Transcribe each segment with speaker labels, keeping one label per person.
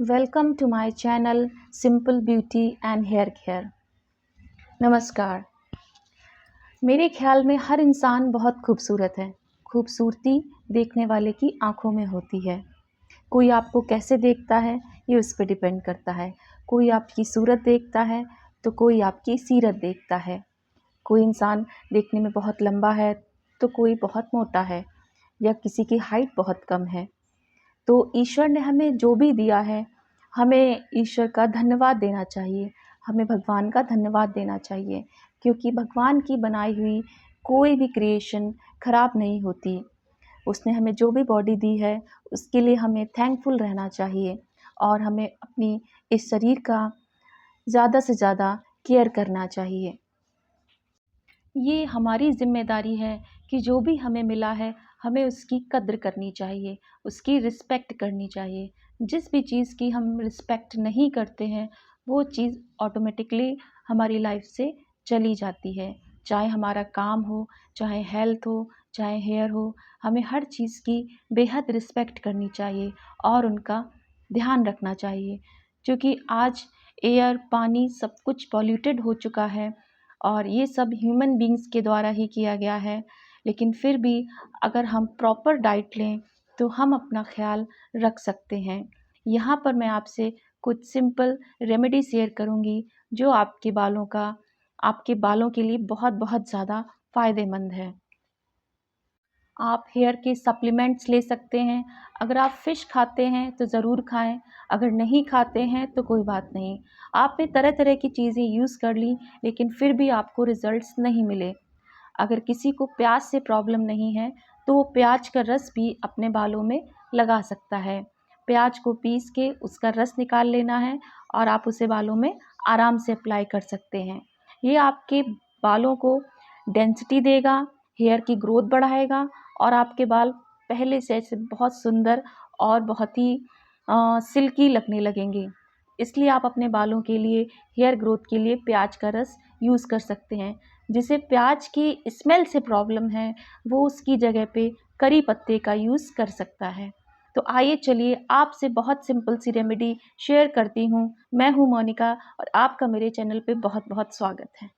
Speaker 1: Welcome to my channel simple beauty and hair care. नमस्कार। मेरे ख्याल में हर इंसान बहुत खूबसूरत है। खूबसूरती देखने वाले की आंखों में होती है। कोई आपको कैसे देखता है ये उस पर डिपेंड करता है। कोई आपकी सूरत देखता है तो कोई आपकी सीरत देखता है। कोई इंसान देखने में बहुत लंबा है तो कोई बहुत मोटा है या किसी की हाइट बहुत कम है। तो ईश्वर ने हमें जो भी दिया है, हमें ईश्वर का धन्यवाद देना चाहिए। हमें भगवान का धन्यवाद देना चाहिए, क्योंकि भगवान की बनाई हुई कोई भी क्रिएशन ख़राब नहीं होती। उसने हमें जो भी बॉडी दी है उसके लिए हमें थैंकफुल रहना चाहिए और हमें अपनी इस शरीर का ज़्यादा से ज़्यादा केयर करना चाहिए। ये हमारी ज़िम्मेदारी है कि जो भी हमें मिला है हमें उसकी कद्र करनी चाहिए, उसकी रिस्पेक्ट करनी चाहिए। जिस भी चीज़ की हम रिस्पेक्ट नहीं करते हैं वो चीज़ ऑटोमेटिकली हमारी लाइफ से चली जाती है। चाहे हमारा काम हो, चाहे हेल्थ हो, चाहे हेयर हो, हमें हर चीज़ की बेहद रिस्पेक्ट करनी चाहिए और उनका ध्यान रखना चाहिए। क्योंकि आज एयर, पानी सब कुछ पॉल्यूटेड हो चुका है और ये सब ह्यूमन बींग्स के द्वारा ही किया गया है। लेकिन फिर भी अगर हम प्रॉपर डाइट लें तो हम अपना ख्याल रख सकते हैं। यहाँ पर मैं आपसे कुछ सिंपल रेमेडी शेयर करूँगी जो आपके बालों के लिए बहुत बहुत ज़्यादा फ़ायदेमंद है। आप हेयर के सप्लीमेंट्स ले सकते हैं। अगर आप फ़िश खाते हैं तो ज़रूर खाएं, अगर नहीं खाते हैं तो कोई बात नहीं। आपने तरह तरह की चीज़ें यूज़ कर ली लेकिन फिर भी आपको रिज़ल्ट्स नहीं मिले। अगर किसी को प्याज से प्रॉब्लम नहीं है तो वो प्याज का रस भी अपने बालों में लगा सकता है। प्याज को पीस के उसका रस निकाल लेना है और आप उसे बालों में आराम से अप्लाई कर सकते हैं। ये आपके बालों को डेंसिटी देगा, हेयर की ग्रोथ बढ़ाएगा और आपके बाल पहले से ऐसे बहुत सुंदर और बहुत ही सिल्की लगने लगेंगे। इसलिए आप अपने बालों के लिए, हेयर ग्रोथ के लिए प्याज का रस यूज़ कर सकते हैं। जिसे प्याज की स्मेल से प्रॉब्लम है वो उसकी जगह पे करी पत्ते का यूज़ कर सकता है। तो आइए चलिए आपसे बहुत सिंपल सी रेमेडी शेयर करती हूँ। मैं हूँ मोनिका और आपका मेरे चैनल पे बहुत बहुत स्वागत है।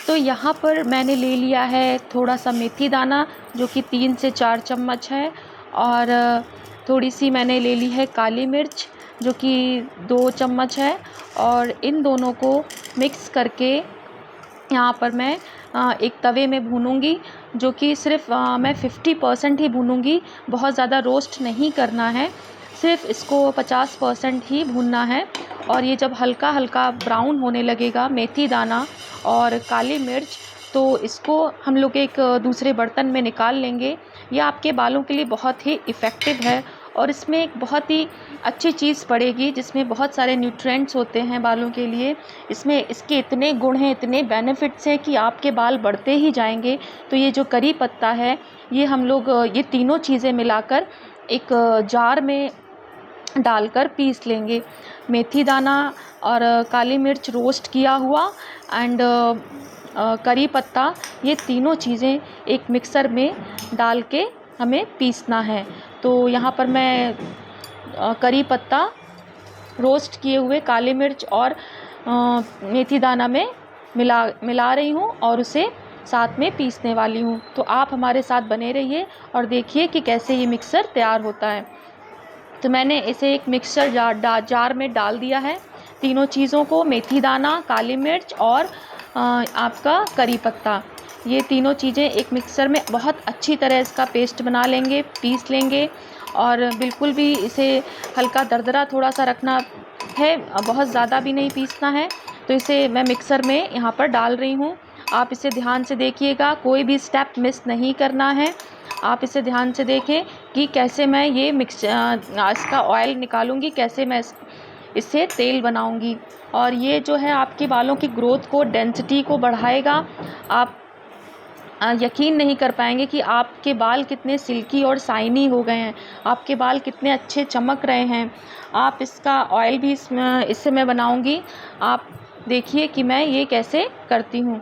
Speaker 1: तो यहाँ पर मैंने ले लिया है थोड़ा सा मेथी दाना जो कि 3 से 4 चम्मच है और थोड़ी सी मैंने ले ली है काली मिर्च जो कि 2 चम्मच है और इन दोनों को मिक्स करके यहाँ पर मैं एक तवे में भूनूंगी जो कि सिर्फ मैं 50% ही भूनूंगी। बहुत ज़्यादा रोस्ट नहीं करना है, सिर्फ इसको 50% ही भूनना है। और ये जब हल्का हल्का ब्राउन होने लगेगा मेथी दाना और काली मिर्च, तो इसको हम लोग एक दूसरे बर्तन में निकाल लेंगे। ये आपके बालों के लिए बहुत ही इफ़ेक्टिव है और इसमें एक बहुत ही अच्छी चीज़ पड़ेगी जिसमें बहुत सारे न्यूट्रिएंट्स होते हैं बालों के लिए। इसमें इसके इतने गुण हैं, इतने बेनिफिट्स हैं कि आपके बाल बढ़ते ही जाएंगे। तो ये जो करी पत्ता है ये हम लोग ये तीनों चीज़ें मिलाकर एक जार में डालकर पीस लेंगे। मेथी दाना और काली मिर्च रोस्ट किया हुआ एंड करी पत्ता, ये तीनों चीज़ें एक मिक्सर में डाल के हमें पीसना है। तो यहाँ पर मैं करी पत्ता, रोस्ट किए हुए काली मिर्च और मेथी दाना में मिला रही हूँ और उसे साथ में पीसने वाली हूँ। तो आप हमारे साथ बने रहिए और देखिए कि कैसे ये मिक्सर तैयार होता है। तो मैंने इसे एक मिक्सर जार में डाल दिया है तीनों चीज़ों को, मेथी दाना, काली मिर्च और आपका करी पत्ता। ये तीनों चीज़ें एक मिक्सर में बहुत अच्छी तरह इसका पेस्ट बना लेंगे, पीस लेंगे और बिल्कुल भी इसे हल्का दरदरा थोड़ा सा रखना है, बहुत ज़्यादा भी नहीं पीसना है। तो इसे मैं मिक्सर में यहाँ पर डाल रही हूँ। आप इसे ध्यान से देखिएगा, कोई भी स्टेप मिस नहीं करना है। आप इसे ध्यान से देखें कि कैसे मैं ये इसका ऑयल निकालूंगी, कैसे मैं इससे तेल बनाऊंगी। और ये जो है आपके बालों की ग्रोथ को, डेंसिटी को बढ़ाएगा। आप यकीन नहीं कर पाएंगे कि आपके बाल कितने सिल्की और शाइनी हो गए हैं, आपके बाल कितने अच्छे चमक रहे हैं। आप इसका ऑयल भी इससे मैं बनाऊंगी। आप देखिए कि मैं ये कैसे करती हूँ।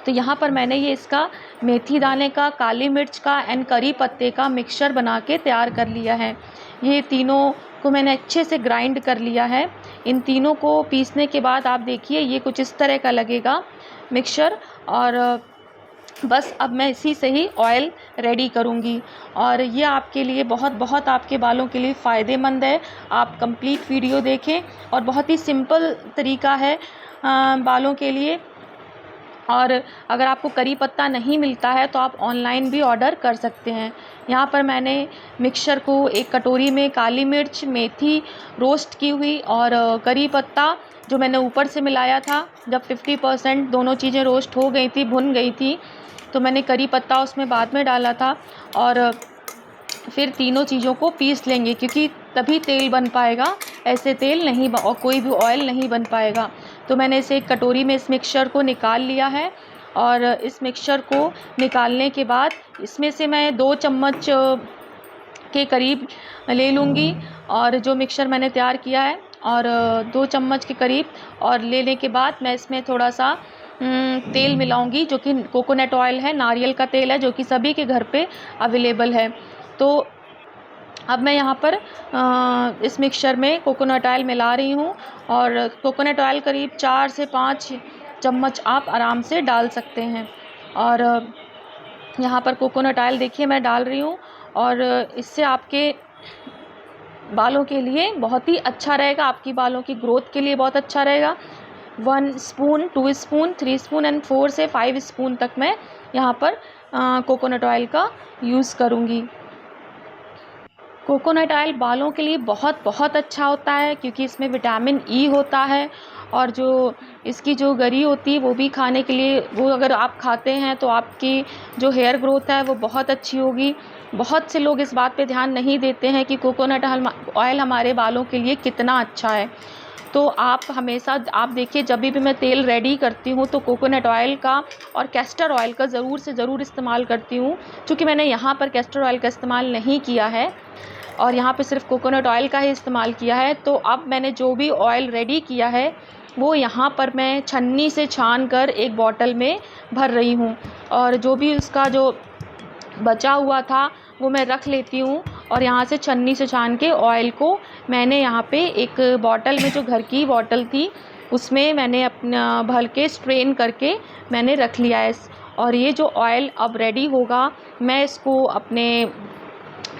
Speaker 1: तो यहाँ पर मैंने ये इसका मेथी दाने का, काली मिर्च का एंड करी पत्ते का मिक्सचर बना के तैयार कर लिया है। ये तीनों को मैंने अच्छे से ग्राइंड कर लिया है। इन तीनों को पीसने के बाद आप देखिए ये कुछ इस तरह का लगेगा मिक्सचर। और बस अब मैं इसी से ही ऑयल रेडी करूँगी और ये आपके लिए बहुत बहुत आपके बालों के लिए फ़ायदेमंद है। आप कंप्लीट वीडियो देखें और बहुत ही सिंपल तरीका है बालों के लिए। और अगर आपको करी पत्ता नहीं मिलता है तो आप ऑनलाइन भी ऑर्डर कर सकते हैं। यहाँ पर मैंने मिक्सचर को एक कटोरी में काली मिर्च, मेथी रोस्ट की हुई और करी पत्ता जो मैंने ऊपर से मिलाया था, जब 50% दोनों चीज़ें रोस्ट हो गई थी, भुन गई थी, तो मैंने करी पत्ता उसमें बाद में डाला था। और फिर तीनों चीज़ों को पीस लेंगे क्योंकि तभी तेल बन पाएगा, ऐसे तेल नहीं और कोई भी ऑयल नहीं बन पाएगा। तो मैंने इसे एक कटोरी में इस मिक्सचर को निकाल लिया है और इस मिक्सचर को निकालने के बाद इसमें से मैं 2 चम्मच के करीब ले लूँगी और जो मिक्सचर मैंने तैयार किया है और 2 चम्मच के करीब, और लेने के बाद मैं इसमें थोड़ा सा तेल मिलाऊंगी जो कि कोकोनट ऑयल है, नारियल का तेल है, जो कि सभी के घर पे अवेलेबल है। तो अब मैं यहाँ पर इस मिक्सचर में कोकोनट ऑयल मिला रही हूँ और कोकोनट ऑयल करीब 4 से 5 चम्मच आप आराम से डाल सकते हैं। और यहाँ पर कोकोनट ऑयल देखिए मैं डाल रही हूँ और इससे आपके बालों के लिए बहुत ही अच्छा रहेगा, आपकी बालों की ग्रोथ के लिए बहुत अच्छा रहेगा। 1 स्पून, 2 स्पून, 3 स्पून एंड 4 से 5 स्पून तक मैं यहाँ पर कोकोनट ऑयल का यूज़ करूँगी। कोकोनट ऑयल बालों के लिए बहुत बहुत अच्छा होता है क्योंकि इसमें विटामिन ई होता है और जो इसकी जो गरी होती है वो भी खाने के लिए, वो अगर आप खाते हैं तो आपकी जो हेयर ग्रोथ है वो बहुत अच्छी होगी। बहुत से लोग इस बात पे ध्यान नहीं देते हैं कि कोकोनट ऑयल हमारे बालों के लिए कितना अच्छा है। तो आप हमेशा आप देखिए जब भी मैं तेल रेडी करती हूँ तो कोकोनट ऑयल का और कैस्टर ऑयल का ज़रूर से ज़रूर इस्तेमाल करती हूँ। चूँकि मैंने यहाँ पर कैस्टर ऑयल का इस्तेमाल नहीं किया है और यहाँ पे सिर्फ कोकोनट ऑयल का ही इस्तेमाल किया है, तो अब मैंने जो भी ऑयल रेडी किया है वो यहाँ पर मैं छन्नी से छान कर एक बॉटल में भर रही हूँ और जो भी उसका जो बचा हुआ था वो मैं रख लेती हूँ। और यहाँ से छन्नी से छान के ऑयल को मैंने यहाँ पे एक बॉटल में, जो घर की बॉटल थी उसमें मैंने अपना भर के स्ट्रेन करके मैंने रख लिया है। और ये जो ऑयल अब रेडी होगा मैं इसको अपने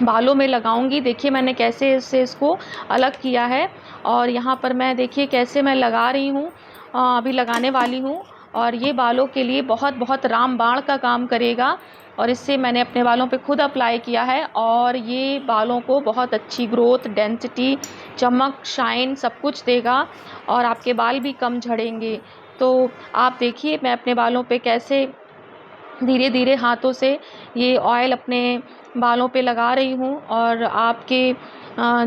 Speaker 1: बालों में लगाऊंगी। देखिए मैंने कैसे इसको अलग किया है और यहाँ पर मैं देखिए कैसे मैं लगा रही हूँ, अभी लगाने वाली हूँ। और ये बालों के लिए बहुत बहुत रामबाण का काम करेगा और इससे मैंने अपने बालों पे खुद अप्लाई किया है और ये बालों को बहुत अच्छी ग्रोथ, डेंसिटी, चमक, शाइन सब कुछ देगा और आपके बाल भी कम झड़ेंगे। तो आप देखिए मैं अपने बालों पे कैसे धीरे धीरे हाथों से ये ऑयल अपने बालों पे लगा रही हूँ और आपके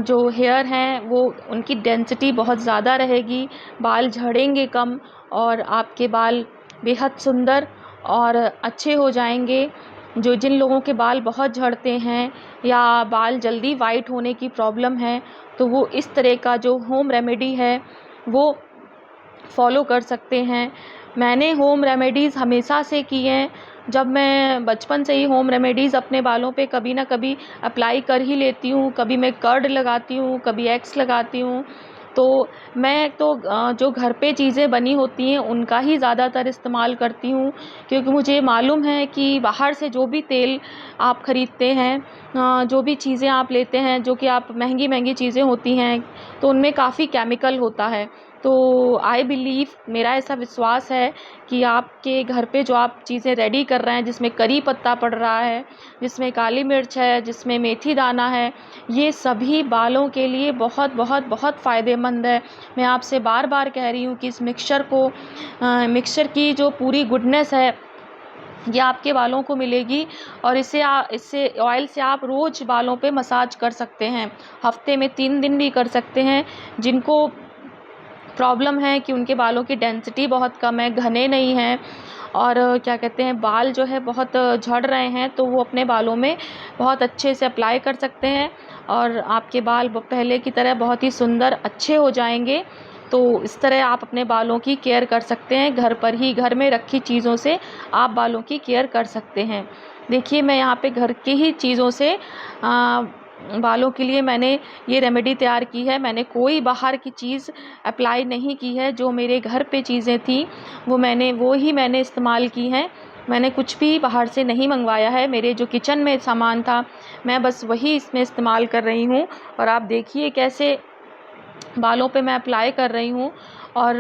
Speaker 1: जो हेयर हैं वो उनकी डेंसिटी बहुत ज़्यादा रहेगी, बाल झड़ेंगे कम और आपके बाल बेहद सुंदर और अच्छे हो जाएंगे। जिन लोगों के बाल बहुत झड़ते हैं या बाल जल्दी वाइट होने की प्रॉब्लम है तो वो इस तरह का जो होम रेमेडी है वो फॉलो कर सकते हैं। मैंने होम रेमेडीज़ हमेशा से की हैं, जब मैं बचपन से ही होम रेमेडीज़ अपने बालों पे कभी ना कभी अप्लाई कर ही लेती हूँ। कभी मैं कर्ड लगाती हूँ, कभी एक्स लगाती हूँ। तो मैं तो जो घर पे चीज़ें बनी होती हैं उनका ही ज़्यादातर इस्तेमाल करती हूँ क्योंकि मुझे मालूम है कि बाहर से जो भी तेल आप ख़रीदते हैं, जो भी चीज़ें आप लेते हैं, जो कि आप महंगी महंगी चीज़ें होती हैं तो उनमें काफ़ी केमिकल होता है। तो आई बिलीव, मेरा ऐसा विश्वास है कि आपके घर पे जो आप चीज़ें रेडी कर रहे हैं, जिसमें करी पत्ता पड़ रहा है, जिसमें काली मिर्च है, जिसमें मेथी दाना है, ये सभी बालों के लिए बहुत बहुत बहुत फ़ायदेमंद है। मैं आपसे बार बार कह रही हूँ कि इस मिक्सचर की जो पूरी गुडनेस है ये आपके बालों को मिलेगी और इससे ऑयल से आप रोज़ बालों पे मसाज कर सकते हैं। हफ्ते में 3 दिन भी कर सकते हैं। जिनको प्रॉब्लम है कि उनके बालों की डेंसिटी बहुत कम है, घने नहीं हैं और क्या कहते हैं, बाल जो है बहुत झड़ रहे हैं, तो वो अपने बालों में बहुत अच्छे से अप्लाई कर सकते हैं और आपके बाल पहले की तरह बहुत ही सुंदर अच्छे हो जाएंगे। तो इस तरह आप अपने बालों की केयर कर सकते हैं, घर पर ही घर में रखी चीज़ों से आप बालों की केयर कर सकते हैं। देखिए मैं यहाँ पे घर की ही चीज़ों से बालों के लिए मैंने ये रेमेडी तैयार की है। मैंने कोई बाहर की चीज़ अप्लाई नहीं की है। जो मेरे घर पे चीज़ें थी वो ही मैंने इस्तेमाल की हैं। मैंने कुछ भी बाहर से नहीं मंगवाया है। मेरे जो किचन में सामान था मैं बस वही इसमें इस्तेमाल कर रही हूँ। और आप देखिए कैसे बालों पे मैं अप्लाई कर रही हूँ। और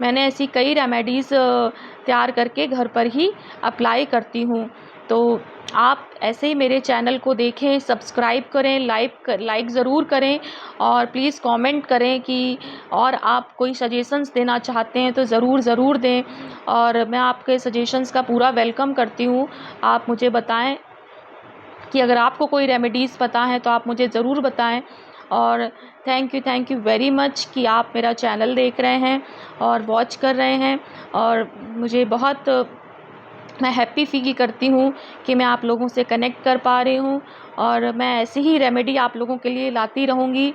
Speaker 1: मैंने ऐसी कई रेमेडीज़ तैयार करके घर पर ही अप्लाई करती हूँ। तो आप ऐसे ही मेरे चैनल को देखें, सब्सक्राइब करें, लाइक ज़रूर करें और प्लीज़ कमेंट करें कि और आप कोई सजेशंस देना चाहते हैं तो ज़रूर दें। और मैं आपके सजेशंस का पूरा वेलकम करती हूँ। आप मुझे बताएं कि अगर आपको कोई रेमेडीज़ पता है तो आप मुझे ज़रूर बताएं। और थैंक यू वेरी मच कि आप मेरा चैनल देख रहे हैं और वॉच कर रहे हैं। और मुझे बहुत मैं हैप्पी फ़ील करती हूँ कि मैं आप लोगों से कनेक्ट कर पा रही हूँ। और मैं ऐसी ही रेमेडी आप लोगों के लिए लाती रहूँगी।